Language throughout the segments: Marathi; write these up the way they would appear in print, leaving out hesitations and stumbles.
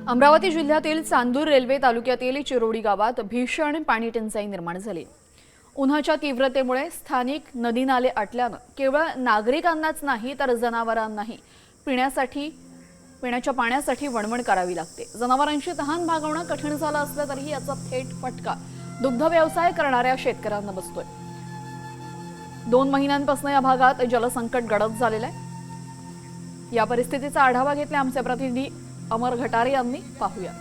अमरावती जिल्ह्यातील चांदूर रेल्वे तालुक्यातील चिरोडी गावात भीषण पाणी टंचाई निर्माण झाली। उन्हाच्या तीव्रतेमुळे स्थानिक नदी नाले आटल्याने केवळ नागरिकांनाच नाही तर जनावरांनाही पिण्याच्या पाण्यासाठी वणवण करावी लागते। जनावरांची तहान भागवणं कठीण झालं असलं तरीही याचा थेट फटका दुग्ध व्यवसाय करणाऱ्या शेतकऱ्यांना बसतोय। 2 महिन्यांपासून या भागात जलसंकट गडद झालेलं आहे। या परिस्थितीचा आढावा घेतला आमचे प्रतिनिधी अमर घटारे यांनी। पाहूया।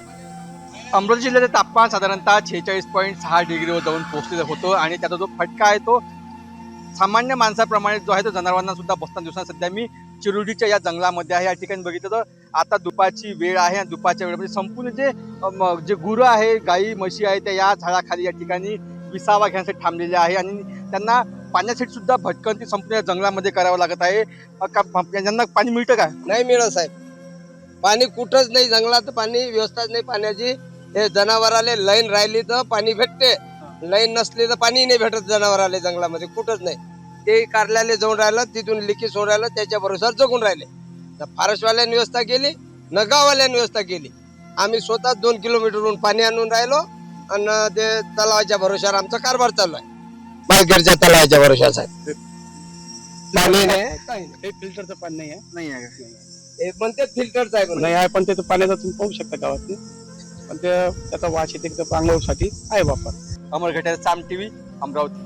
अमरावती जिल्ह्याचे तापमान साधारणतः 46.6 डिग्रीवर जाऊन पोहोचलेलं होतं आणि त्याचा जो फटका आहे तो सामान्य माणसाप्रमाणे जो आहे तो जनावरांना सुद्धा बसताना दिवसांना सध्या मी चिरोडीच्या या जंगलामध्ये आहे। या ठिकाणी बघितलं तर आता दुपारची वेळ आहे आणि दुपारच्या वेळेमध्ये संपूर्ण जे गुरं आहे, गाई म्हशी आहे त्या या झाडाखाली या ठिकाणी विसावा घेण्यासाठी थांबलेल्या आहे आणि त्यांना पाण्यासाठी सुद्धा भटकंती संपूर्ण जंगलामध्ये करावं लागत आहे। त्यांना पाणी मिळतं का? नाही मिळत साहेब, पाणी कुठंच नाही, जंगलात पाणी व्यवस्थाच नाही पाण्याची। हे जनावराले लाईन राहिली तर पाणी भेटते, लाईन नसली तर पाणी नाही भेटत जनावराले जंगलामध्ये कुठंच नाही। ते कारल्याले जाऊन राहिलं, तिथून लिकी सोडून राहिलं, त्याच्या भरोश्यावर जगून राहिले। तर फॉरेस्टवाल्यांनी व्यवस्था केली, न गाववाल्यांनी व्यवस्था केली। आम्ही स्वतः 2 किलोमीटरहून पाणी आणून राहिलो आणि ते तलावाच्या भरोश्यावर आमचा कारभार चालू आहे। बायकडच्या तलावाच्या भरोश्यावर साहेब पाणी नाही, फिल्टरचं पाणी नाही आहे हे म्हणते फिल्टरचं आहे नाही आहे, पण ते पाण्याचा तुम्ही पाहू शकता गावात पण ते त्याचा वास येते पांगवसाठी आहे वापर। अमर घटारे, साम टीव्ही, अमरावती।